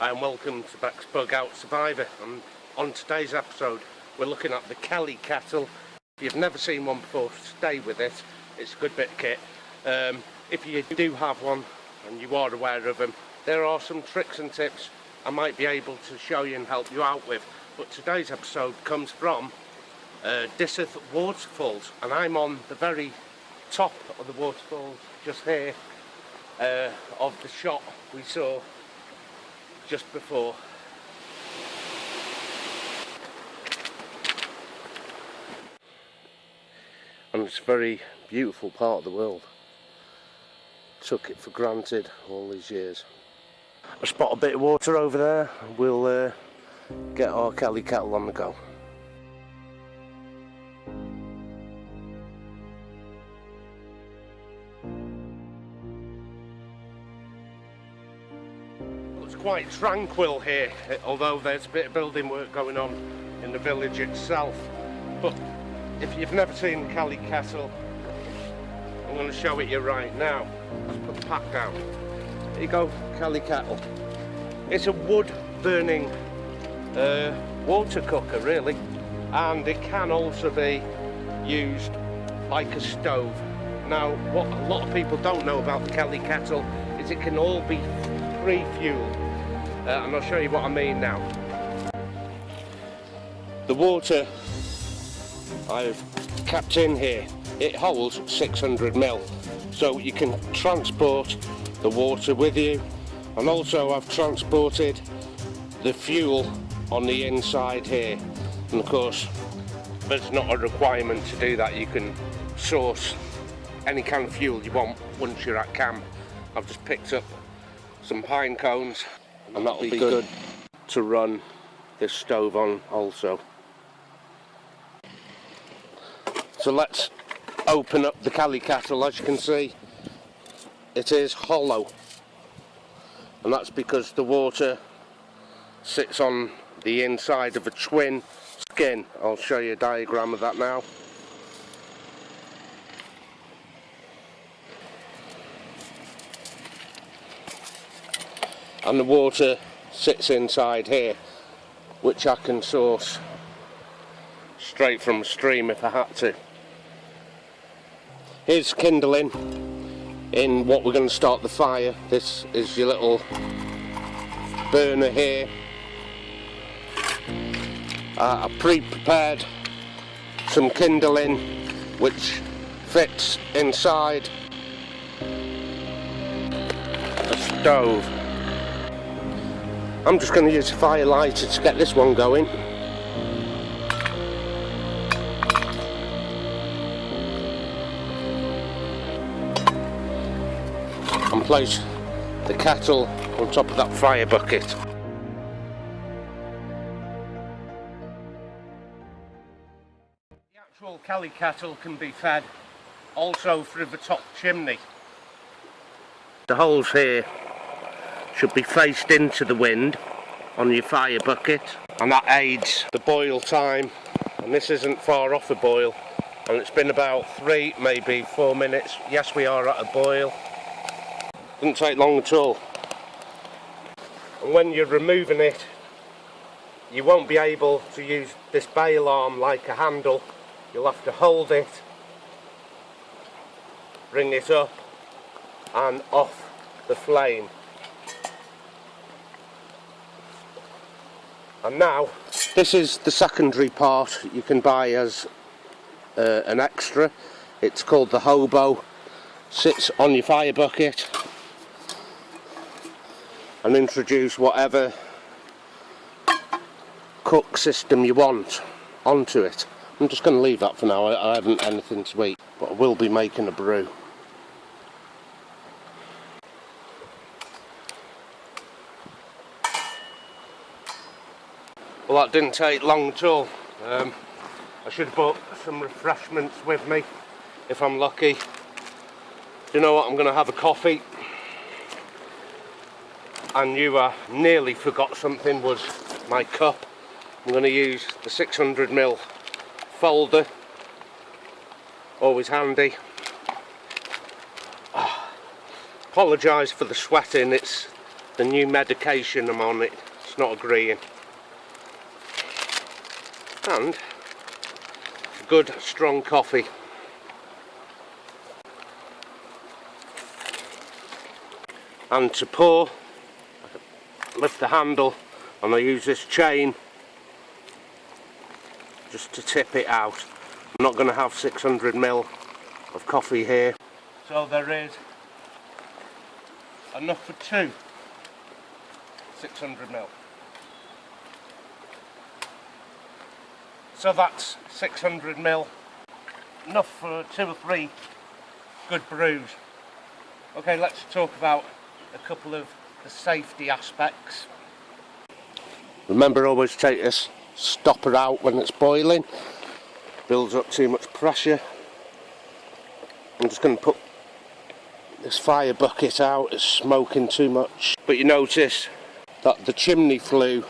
Hi and welcome to bexbugoutsurvivor, and on today's episode we're looking at the Kettle. If you've never seen one before, stay with it. It's a good bit of kit. If you do have one and you are aware of them, there are some tricks and tips I might be able to show you and help you out with. But today's episode comes from Dyserth Waterfalls, and I'm on the very top of the waterfalls just here of the shot we saw just before. And it's a very beautiful part of the world. Took it for granted all these years. I spot a bit of water over there, and we'll get our Kettle on the go. It's quite tranquil here, although there's a bit of building work going on in the village itself. But if you've never seen the Kettle, I'm going to show it you right now. Let's put the pack down. Here you go, Kettle. It's a wood burning water cooker really, and it can also be used like a stove. Now what a lot of people don't know about the Kettle is it can all be pre-fueled, and I'll show you what I mean now. The water I've kept in here, it holds 600 ml, so you can transport the water with you, and also I've transported the fuel on the inside here. And of course there's not a requirement to do that, you can source any kind of fuel you want once you're at camp. I've just picked up some pine cones, and that'll be good to run this stove on also. So let's open up the Kettle. As you can see, it is hollow, and that's because the water sits on the inside of a twin skin. I'll show you a diagram of that now. And the water sits inside here, which I can source straight from a stream if I had to. Here's kindling in what we're going to start the fire. This is your little burner here. I pre-prepared some kindling which fits inside a stove. I'm just going to use a fire lighter to get this one going. And place the kettle on top of that fire bucket. The actual Kettle can be fed also through the top chimney. The holes here should be faced into the wind on your fire bucket, and that aids the boil time. And this isn't far off a boil, and it's been about 3, maybe 4 minutes. Yes, we are at a boil. Doesn't take long at all. And when you're removing it, you won't be able to use this bail arm like a handle. You'll have to hold it, bring it up and off the flame. And now, this is the secondary part you can buy as an extra. It's called the hobo. Sits on your fire bucket, and introduce whatever cook system you want onto it. I'm just going to leave that for now. I haven't anything to eat, but I will be making a brew. Well, that didn't take long at all. I should have brought some refreshments with me if I'm lucky. You know what, I'm going to have a coffee. I knew I nearly forgot something, was my cup. I'm going to use the 600 ml folder, always handy. Apologise for the sweating, it's the new medication I'm on, it's not agreeing. And good strong coffee. And to pour, I lift the handle and I use this chain just to tip it out. I'm not going to have 600 ml of coffee here. So there is enough for two 600 ml. So that's 600 ml, enough for 2 or 3 good brews. Okay, let's talk about a couple of the safety aspects. Remember, always take this stopper out when it's boiling. Builds up too much pressure. I'm just going to put this fire bucket out, it's smoking too much. But you notice that the chimney flue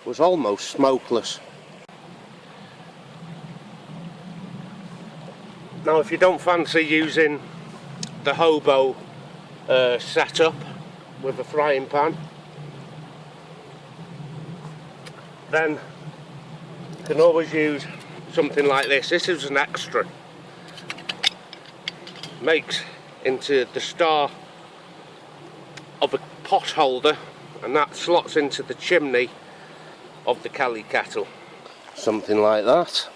was almost smokeless. Now if you don't fancy using the hobo setup with a frying pan, then you can always use something like this. This is an extra. Makes into the star of a pot holder, and that slots into the chimney of the Kelly kettle. Something like that.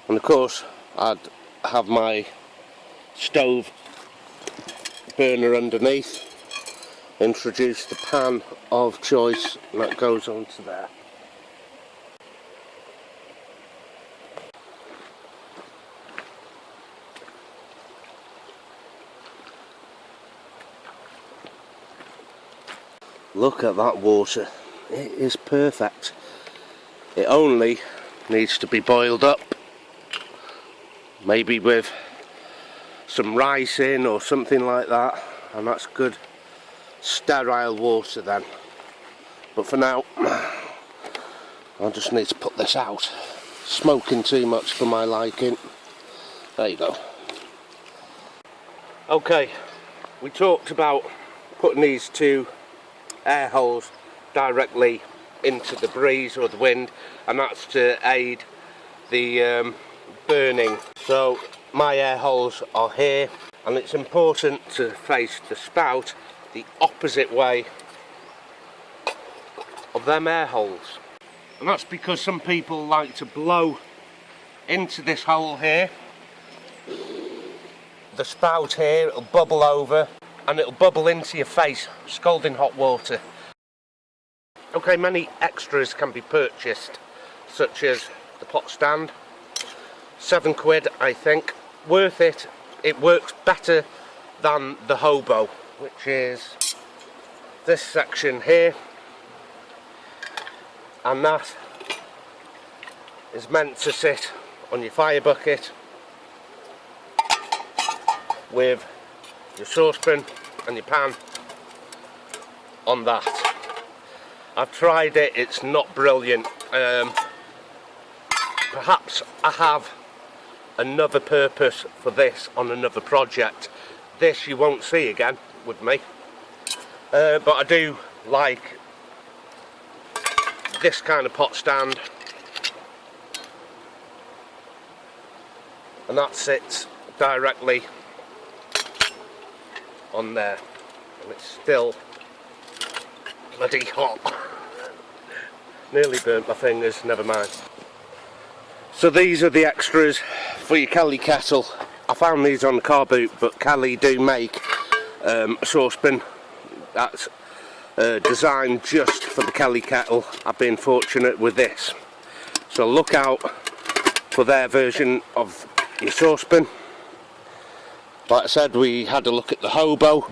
And of course I'd have my stove burner underneath, introduce the pan of choice, and that goes onto there. Look at that water, it is perfect. It only needs to be boiled up, maybe with some rice in or something like that, and that's good sterile water then. But for now I just need to put this out. Smoking too much for my liking. There you go. Okay, we talked about putting these two air holes directly into the breeze or the wind, and that's to aid the burning. So my air holes are here, and it's important to face the spout the opposite way of them air holes, and that's because some people like to blow into this hole here. The spout here, it'll bubble over and it'll bubble into your face, scalding hot water. Okay, many extras can be purchased, such as the pot stand, £7 I think. Worth it. It works better than the hobo, which is this section here, and that is meant to sit on your fire bucket with your saucepan and your pan on that. I've tried it, it's not brilliant. Perhaps I have another purpose for this on another project. This you won't see again with me, but I do like this kind of pot stand, and that sits directly on there, and it's still bloody hot. Nearly burnt my fingers, never mind. So these are the extras for your Kelly kettle. I found these on the car boot, but Kelly do make a saucepan that's designed just for the Kelly kettle. I've been fortunate with this, so look out for their version of your saucepan. Like I said, we had a look at the hobo.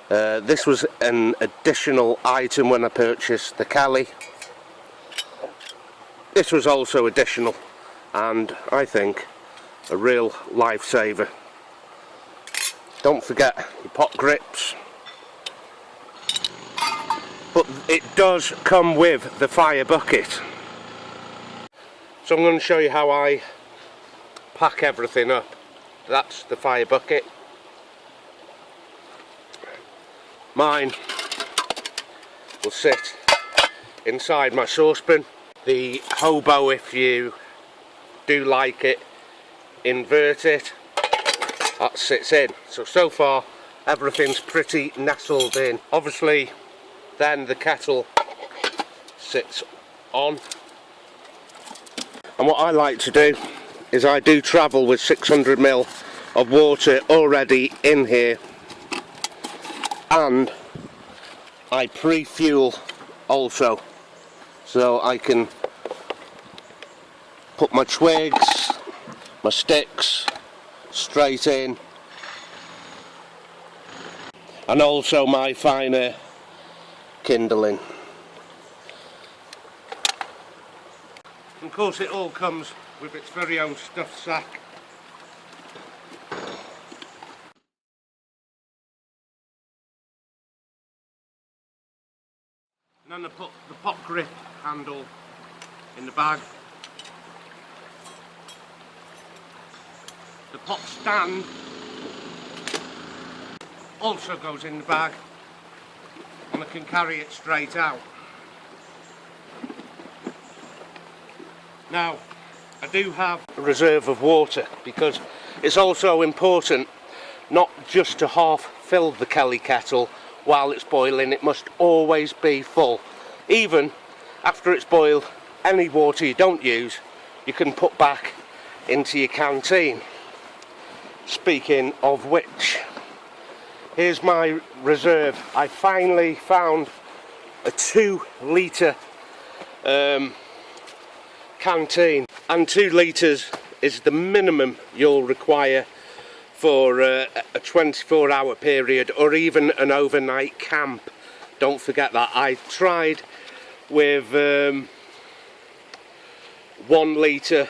This was an additional item when I purchased the Kelly. This was also additional, and I think a real lifesaver. Don't forget your pot grips, but it does come with the fire bucket. So I'm going to show you how I pack everything up. That's the fire bucket. Mine will sit inside my saucepan. The hobo, if you do like it, invert it, that sits in. So far everything's pretty nestled in. Obviously then the kettle sits on, and what I like to do is I do travel with 600 ml of water already in here, and I pre-fuel also, so I can put my twigs, my sticks straight in, and also my finer kindling. And of course it all comes with its very own stuffed sack. And then I put the pot grip handle in the bag. The pot stand also goes in the bag, and I can carry it straight out. Now, I do have a reserve of water, because it's also important not just to half fill the Kelly kettle while it's boiling. It must always be full. Even after it's boiled, any water you don't use you can put back into your canteen. Speaking of which, here's my reserve. I finally found a 2 litre canteen, and 2 litres is the minimum you'll require for a 24-hour period, or even an overnight camp. Don't forget that. I tried with 1 litre.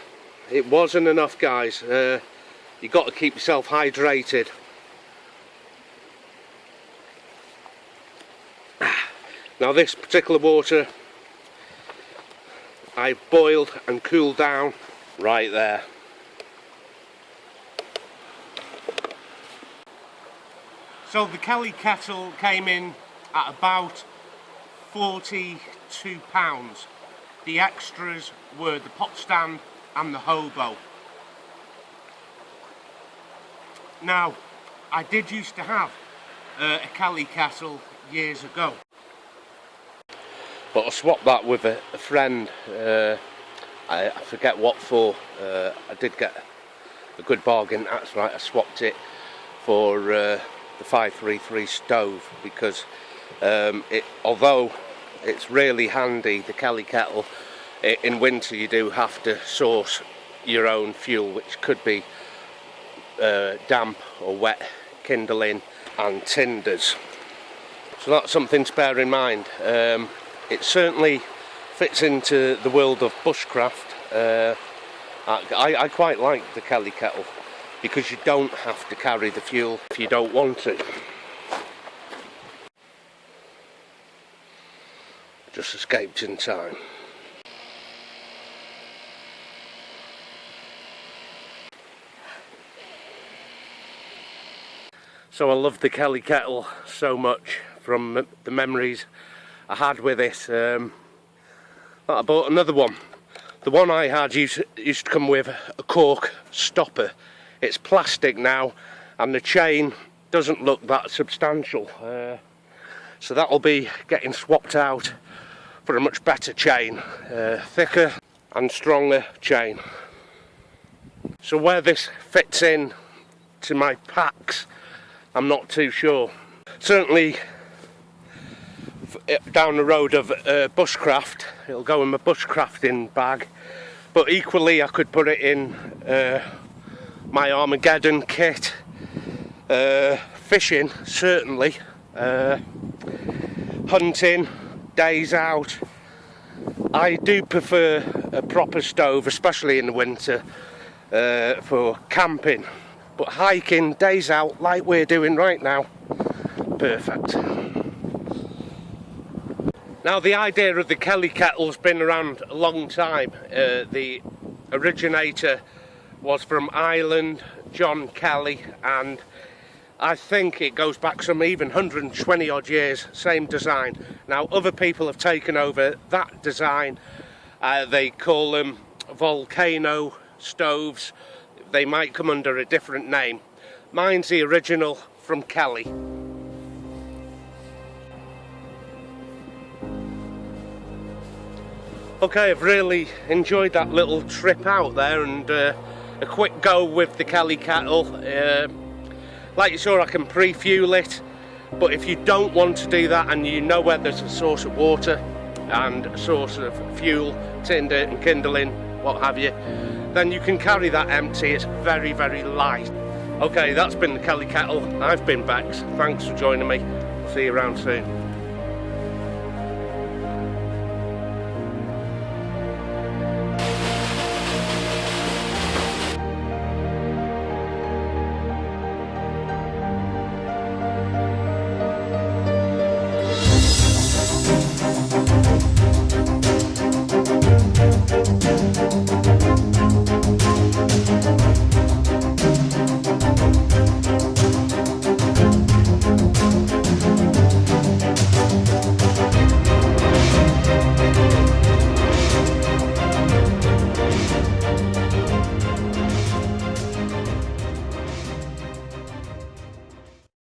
It wasn't enough, guys. You've got to keep yourself hydrated. Now this particular water I've boiled and cooled down right there. So the Kelly kettle came in at about £42. The extras were the pot stand and the hobo. Now, I did used to have a Kelly kettle years ago, but I swapped that with a friend. I forget what for. I did get a good bargain. That's right, I swapped it for the 533 stove, because although it's really handy, the Kelly kettle, in winter you do have to source your own fuel, which could be damp or wet kindling and tinders. So that's something to bear in mind. It certainly fits into the world of bushcraft. I quite like the Kelly kettle, because you don't have to carry the fuel if you don't want to. Just escaped in time. So I love the Kelly kettle so much, from the memories I had with it, that I bought another one. The one I had used to come with a cork stopper. It's plastic now, and the chain doesn't look that substantial, so that'll be getting swapped out for a much better chain, thicker and stronger chain. So where this fits in to my packs, I'm not too sure. Certainly down the road of bushcraft, it'll go in my bushcrafting bag, but equally I could put it in my Armageddon kit, fishing certainly, hunting, days out. I do prefer a proper stove, especially in the winter, for camping, but hiking, days out like we're doing right now, perfect. Now the idea of the Kelly kettle's been around a long time. The originator was from Ireland, John Kelly, and I think it goes back some even 120 odd years, same design. Now other people have taken over that design. They call them volcano stoves. They might come under a different name. Mine's the original from Kelly. Okay, I've really enjoyed that little trip out there, and a quick go with the Kelly kettle. Like you saw, I can pre-fuel it, but if you don't want to do that and you know where there's a source of water and a source of fuel, tinder and kindling, what have you, then you can carry that empty. It's very, very light. Okay, that's been the Kelly kettle. I've been Bex. Thanks for joining me. See you around soon.